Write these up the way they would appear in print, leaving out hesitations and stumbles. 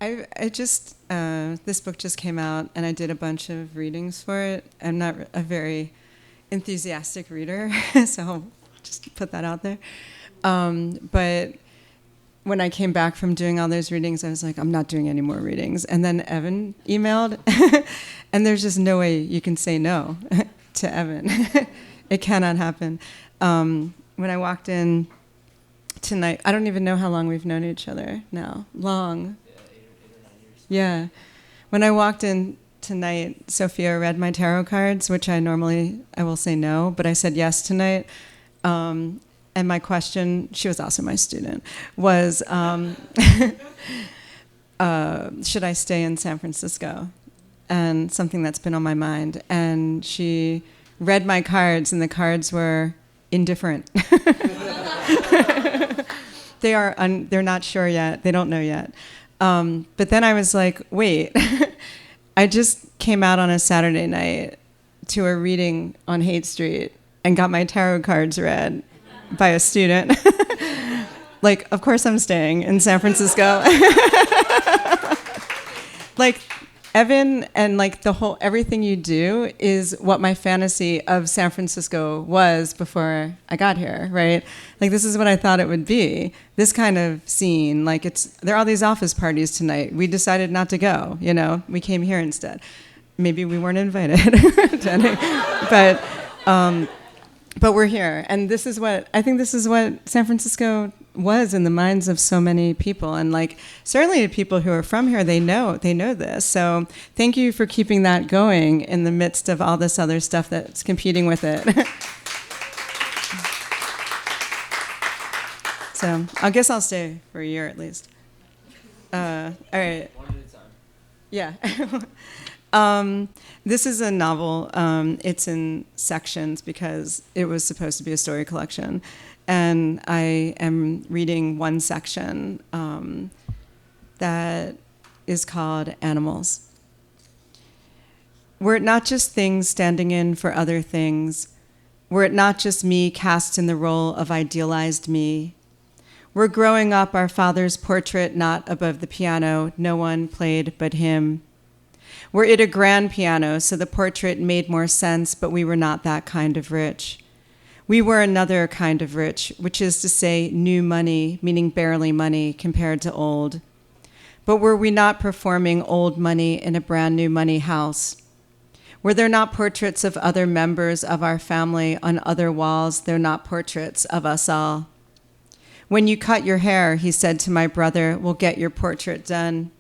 I just this book just came out, and I did a bunch of readings for it. I'm not a very enthusiastic reader, so I'll just put that out there. But when I came back from doing all those readings, I was like, I'm not doing any more readings. And then Evan emailed, and there's just no way you can say no to Evan. It cannot happen. When I walked in tonight, I don't even know how long we've known each other now. Long. Yeah, 8 or 9 years. Yeah. When I walked in tonight, Sophia read my tarot cards, which I will say no, but I said yes tonight. And my question, she was also my student, was, should I stay in San Francisco? And something that's been on my mind. And she read my cards, and the cards were indifferent. They're not sure yet. They don't know yet. But then I was like, wait, I just came out on a Saturday night to a reading on Haight Street and got my tarot cards read by a student. Like, of course I'm staying in San Francisco. Like, Evan and like everything you do is what my fantasy of San Francisco was before I got here, right? Like, this is what I thought it would be. This kind of scene, like there are all these office parties tonight. We decided not to go, we came here instead. Maybe we weren't invited, but we're here. And I think this is what San Francisco was in the minds of so many people, and like certainly the people who are from here, they know this. So thank you for keeping that going in the midst of all this other stuff that's competing with it. So I guess I'll stay for a year at least. All right. One at a time. Yeah. This is a novel. It's in sections because it was supposed to be a story collection. And I am reading one section that is called Animals. Were it not just things standing in for other things, were it not just me cast in the role of idealized me, were growing up our father's portrait not above the piano, no one played but him. Were it a grand piano, so the portrait made more sense, but we were not that kind of rich. We were another kind of rich, which is to say new money, meaning barely money compared to old. But were we not performing old money in a brand new money house? Were there not portraits of other members of our family on other walls? They're not portraits of us all. When you cut your hair, he said to my brother, we'll get your portrait done.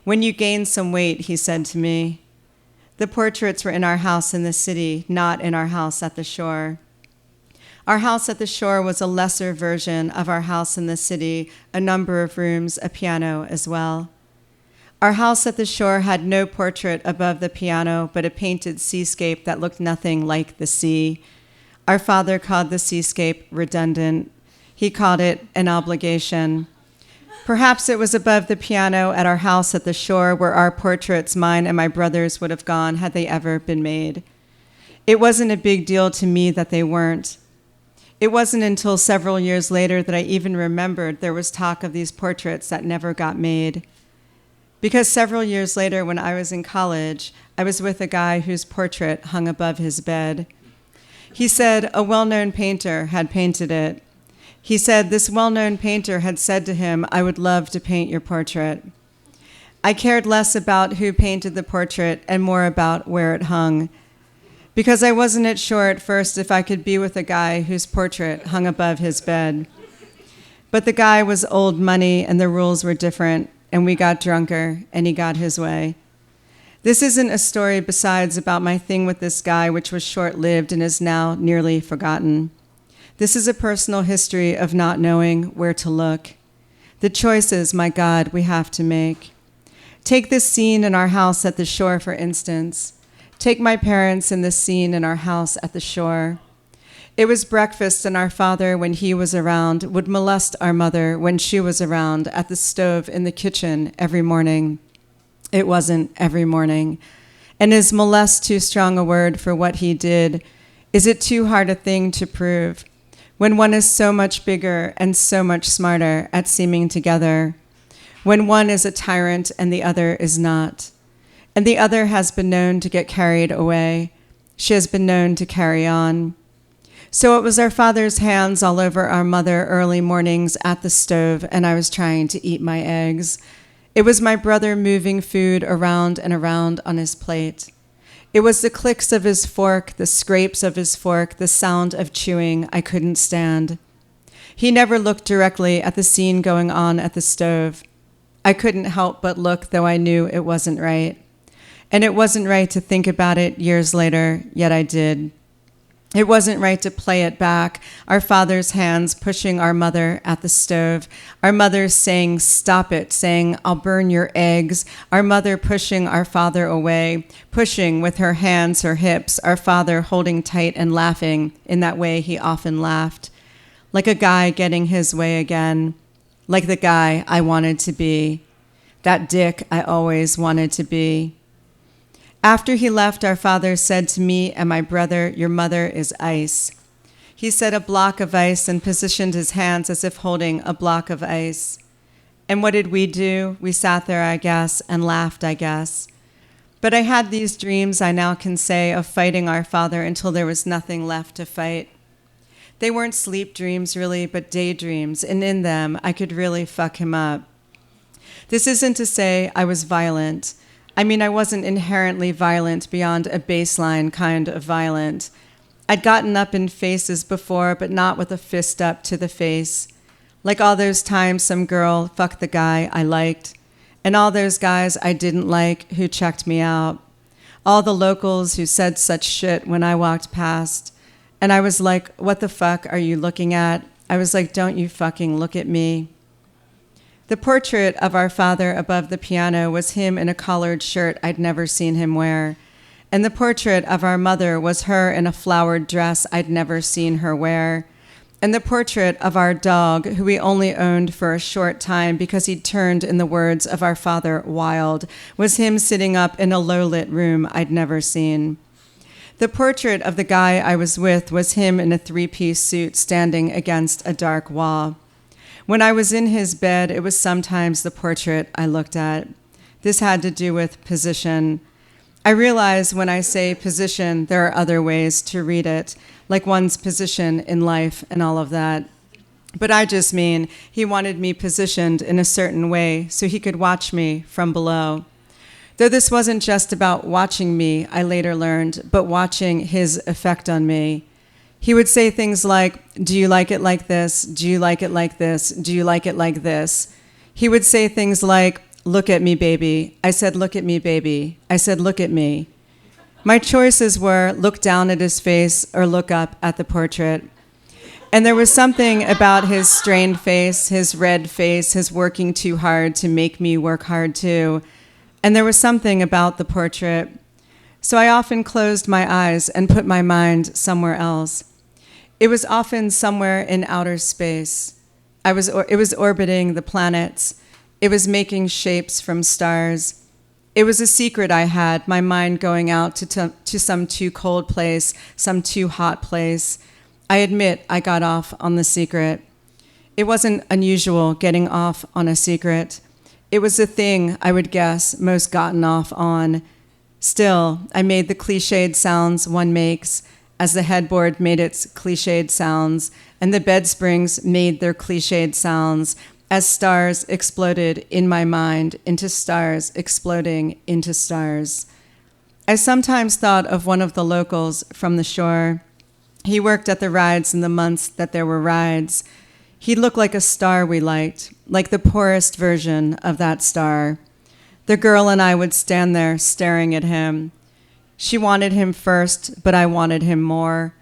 When you gain some weight, he said to me. The portraits were in our house in the city, not in our house at the shore. Our house at the shore was a lesser version of our house in the city, a number of rooms, a piano as well. Our house at the shore had no portrait above the piano, but a painted seascape that looked nothing like the sea. Our father called the seascape redundant. He called it an obligation. Perhaps it was above the piano at our house at the shore where our portraits, mine and my brother's, would have gone had they ever been made. It wasn't a big deal to me that they weren't. It wasn't until several years later that I even remembered there was talk of these portraits that never got made. Because several years later, when I was in college, I was with a guy whose portrait hung above his bed. He said a well-known painter had painted it. He said this well-known painter had said to him, I would love to paint your portrait. I cared less about who painted the portrait and more about where it hung. Because I wasn't sure at first if I could be with a guy whose portrait hung above his bed. But the guy was old money and the rules were different, and we got drunker and he got his way. This isn't a story besides about my thing with this guy, which was short-lived and is now nearly forgotten. This is a personal history of not knowing where to look. The choices, my God, we have to make. Take this scene in our house at the shore, for instance. Take my parents in this scene in our house at the shore. It was breakfast, and our father, when he was around, would molest our mother when she was around at the stove in the kitchen every morning. It wasn't every morning. And is molest too strong a word for what he did? Is it too hard a thing to prove? When one is so much bigger and so much smarter at seeming together, when one is a tyrant and the other is not. And the other has been known to get carried away. She has been known to carry on. So it was our father's hands all over our mother early mornings at the stove, and I was trying to eat my eggs. It was my brother moving food around and around on his plate. It was the clicks of his fork, the scrapes of his fork, the sound of chewing I couldn't stand. He never looked directly at the scene going on at the stove. I couldn't help but look, though I knew it wasn't right. And it wasn't right to think about it years later, yet I did. It wasn't right to play it back, our father's hands pushing our mother at the stove, our mother saying, "Stop it," saying, "I'll burn your eggs," our mother pushing our father away, pushing with her hands, her hips, our father holding tight and laughing in that way he often laughed, like a guy getting his way again, like the guy I wanted to be, that dick I always wanted to be. After he left, our father said to me and my brother, "Your mother is ice." He said a block of ice and positioned his hands as if holding a block of ice. And what did we do? We sat there, I guess, and laughed, I guess. But I had these dreams, I now can say, of fighting our father until there was nothing left to fight. They weren't sleep dreams, really, but daydreams, and in them, I could really fuck him up. This isn't to say I was violent. I mean, I wasn't inherently violent beyond a baseline kind of violent. I'd gotten up in faces before, but not with a fist up to the face. Like all those times some girl fucked the guy I liked, and all those guys I didn't like who checked me out. All the locals who said such shit when I walked past. And I was like, "What the fuck are you looking at?" I was like, "Don't you fucking look at me." The portrait of our father above the piano was him in a collared shirt I'd never seen him wear. And the portrait of our mother was her in a flowered dress I'd never seen her wear. And the portrait of our dog, who we only owned for a short time because he'd turned, in the words of our father, wild, was him sitting up in a low-lit room I'd never seen. The portrait of the guy I was with was him in a three-piece suit standing against a dark wall. When I was in his bed, it was sometimes the portrait I looked at. This had to do with position. I realize when I say position, there are other ways to read it, like one's position in life and all of that. But I just mean he wanted me positioned in a certain way so he could watch me from below. Though this wasn't just about watching me, I later learned, but watching his effect on me. He would say things like, "Do you like it like this? Do you like it like this? Do you like it like this?" He would say things like, "Look at me, baby." I said, "Look at me, baby." I said, "Look at me." My choices were look down at his face or look up at the portrait. And there was something about his strained face, his red face, his working too hard to make me work hard too. And there was something about the portrait. So I often closed my eyes and put my mind somewhere else. It was often somewhere in outer space. It was orbiting the planets. It was making shapes from stars. It was a secret I had, my mind going out to some too cold place, some too hot place. I admit I got off on the secret. It wasn't unusual getting off on a secret. It was the thing, I would guess, most gotten off on. Still, I made the cliched sounds one makes, as the headboard made its cliched sounds, and the bed springs made their cliched sounds, as stars exploded in my mind into stars exploding into stars. I sometimes thought of one of the locals from the shore. He worked at the rides in the months that there were rides. He looked like a star we liked, like the poorest version of that star. The girl and I would stand there staring at him. She wanted him first, but I wanted him more.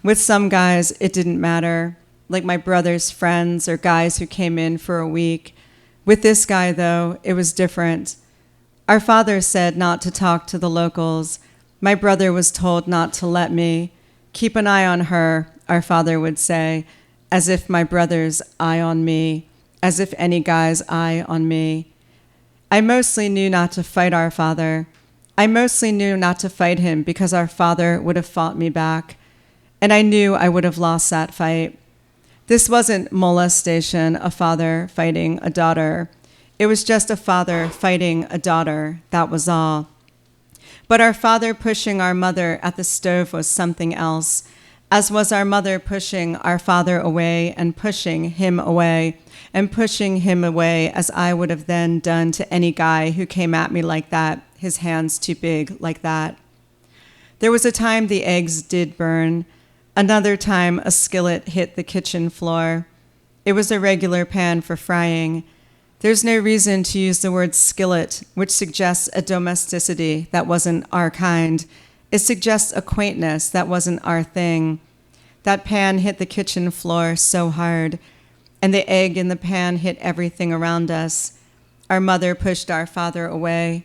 With some guys, it didn't matter, like my brother's friends or guys who came in for a week. With this guy, though, it was different. Our father said not to talk to the locals. My brother was told not to let me. Keep an eye on her, our father would say, as if my brother's eye on me, as if any guy's eye on me. I mostly knew not to fight our father. I mostly knew not to fight him because our father would have fought me back, and I knew I would have lost that fight. This wasn't molestation, a father fighting a daughter. It was just a father fighting a daughter, that was all. But our father pushing our mother at the stove was something else, as was our mother pushing our father away and pushing him away, and pushing him away as I would have then done to any guy who came at me like that, his hands too big like that. There was a time the eggs did burn. Another time a skillet hit the kitchen floor. It was a regular pan for frying. There's no reason to use the word skillet, which suggests a domesticity that wasn't our kind. It suggests a quaintness that wasn't our thing. That pan hit the kitchen floor so hard, and the egg in the pan hit everything around us. Our mother pushed our father away.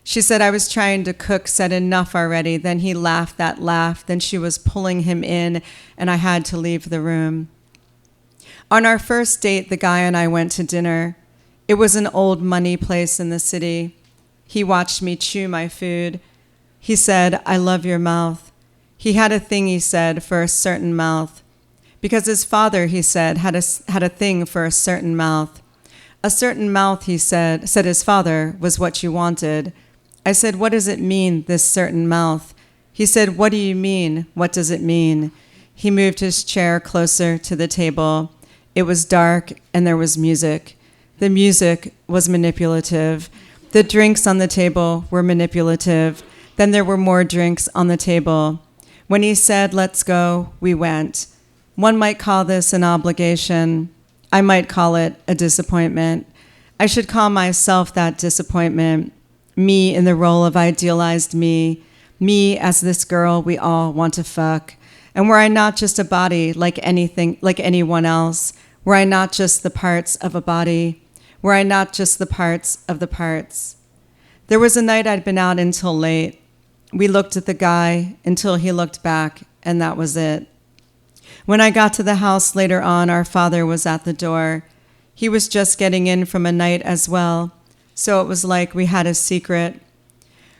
She said I was trying to cook, said enough already. Then he laughed that laugh. Then she was pulling him in, and I had to leave the room. On our first date, the guy and I went to dinner. It was an old money place in the city. He watched me chew my food. He said, "I love your mouth." He had a thing, he said, for a certain mouth. Because his father, he said, had a thing for a certain mouth. A certain mouth, he said his father, was what you wanted. I said, "What does it mean, this certain mouth?" He said, "What do you mean? What does it mean?" He moved his chair closer to the table. It was dark and there was music. The music was manipulative. The drinks on the table were manipulative. Then there were more drinks on the table. When he said, "Let's go," we went. One might call this an obligation. I might call it a disappointment. I should call myself that disappointment. Me in the role of idealized me as this girl we all want to fuck. And were I not just a body like anyone else? Were I not just the parts of a body? Were I not just the parts of the parts? There was a night I'd been out until late. We looked at the guy until he looked back, and that was it. When I got to the house later on, our father was at the door. He was just getting in from a night as well, so it was like we had a secret.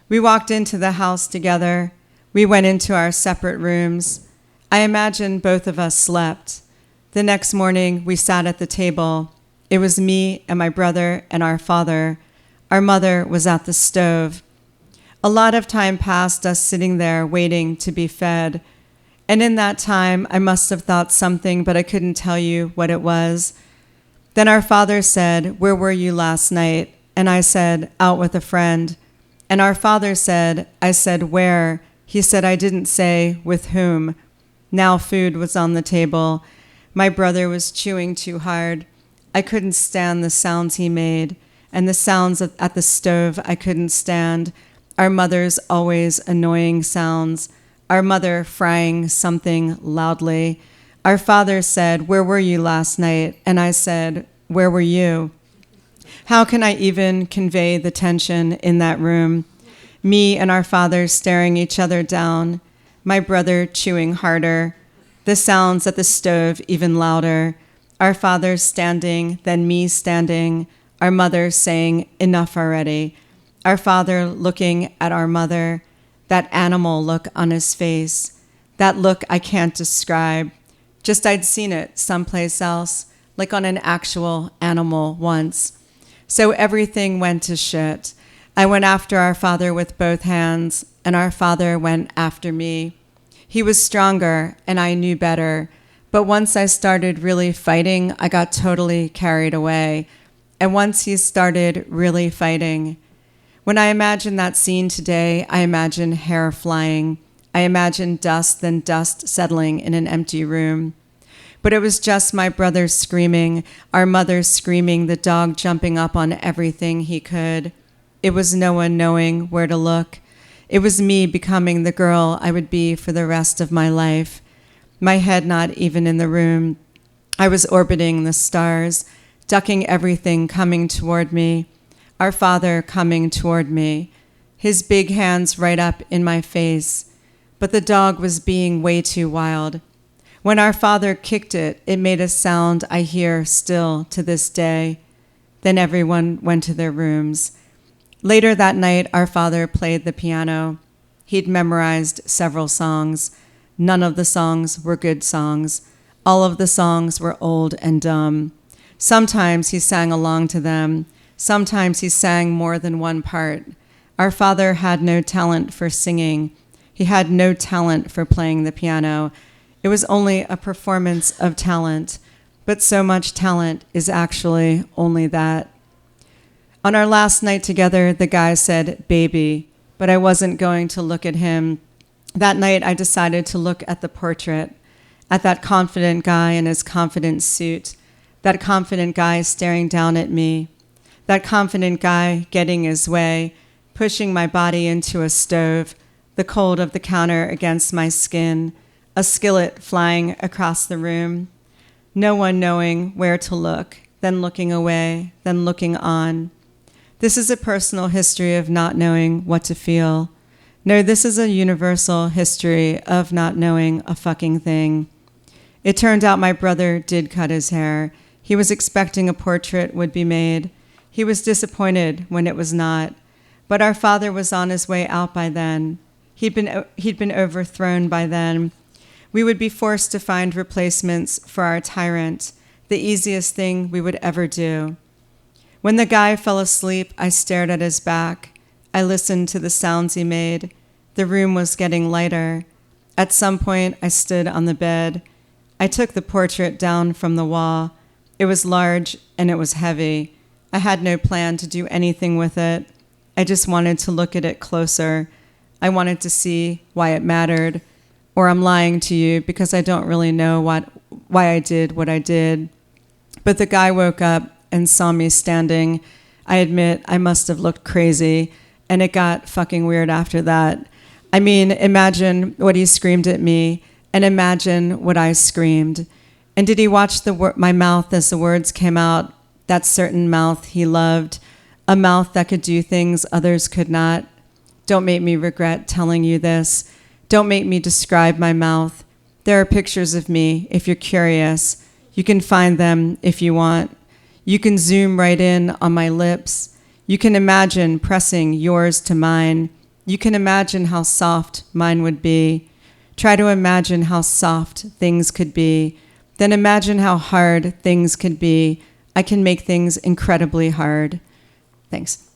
We walked into the house together. We went into our separate rooms. I imagine both of us slept. The next morning, we sat at the table. It was me and my brother and our father. Our mother was at the stove. A lot of time passed us sitting there waiting to be fed. And in that time, I must have thought something, but I couldn't tell you what it was. Then our father said, "Where were you last night?" And I said, "Out with a friend." And our father said, I said, "Where?" He said, "I didn't say with whom." Now food was on the table. My brother was chewing too hard. I couldn't stand the sounds he made, and the sounds at the stove I couldn't stand. Our mother's always annoying sounds. Our mother frying something loudly. Our father said, "Where were you last night?" And I said, "Where were you?" How can I even convey the tension in that room? Me and our father staring each other down. My brother chewing harder. The sounds at the stove even louder. Our father standing, then me standing. Our mother saying, "Enough already." Our father looking at our mother. That animal look on his face. That look I can't describe. Just I'd seen it someplace else, like on an actual animal once. So everything went to shit. I went after our father with both hands, and our father went after me. He was stronger, and I knew better. But once I started really fighting, I got totally carried away. And once he started really fighting, when I imagine that scene today, I imagine hair flying. I imagine dust, then dust settling in an empty room. But it was just my brother screaming, our mother screaming, the dog jumping up on everything he could. It was no one knowing where to look. It was me becoming the girl I would be for the rest of my life. My head not even in the room. I was orbiting the stars, ducking everything coming toward me. Our father coming toward me, his big hands right up in my face. But the dog was being way too wild. When our father kicked it, it made a sound I hear still to this day. Then everyone went to their rooms. Later that night, our father played the piano. He'd memorized several songs. None of the songs were good songs. All of the songs were old and dumb. Sometimes he sang along to them. Sometimes he sang more than one part. Our father had no talent for singing. He had no talent for playing the piano. It was only a performance of talent, but so much talent is actually only that. On our last night together, the guy said, "Baby," but I wasn't going to look at him. That night, I decided to look at the portrait, at that confident guy in his confident suit, that confident guy staring down at me, that confident guy getting his way, pushing my body into a stove, the cold of the counter against my skin, a skillet flying across the room, no one knowing where to look, then looking away, then looking on. This is a personal history of not knowing what to feel. No, this is a universal history of not knowing a fucking thing. It turned out my brother did cut his hair. He was expecting a portrait would be made. He was disappointed when it was not. But our father was on his way out by then. He'd been overthrown by then. We would be forced to find replacements for our tyrant, the easiest thing we would ever do. When the guy fell asleep, I stared at his back. I listened to the sounds he made. The room was getting lighter. At some point, I stood on the bed. I took the portrait down from the wall. It was large and it was heavy. I had no plan to do anything with it. I just wanted to look at it closer. I wanted to see why it mattered. Or I'm lying to you because I don't really know why I did what I did. But the guy woke up and saw me standing. I admit I must have looked crazy, and it got fucking weird after that. I mean, imagine what he screamed at me, and imagine what I screamed. And did he watch my mouth as the words came out? That certain mouth he loved, a mouth that could do things others could not. Don't make me regret telling you this. Don't make me describe my mouth. There are pictures of me, if you're curious. You can find them if you want. You can zoom right in on my lips. You can imagine pressing yours to mine. You can imagine how soft mine would be. Try to imagine how soft things could be. Then imagine how hard things could be. I can make things incredibly hard. Thanks.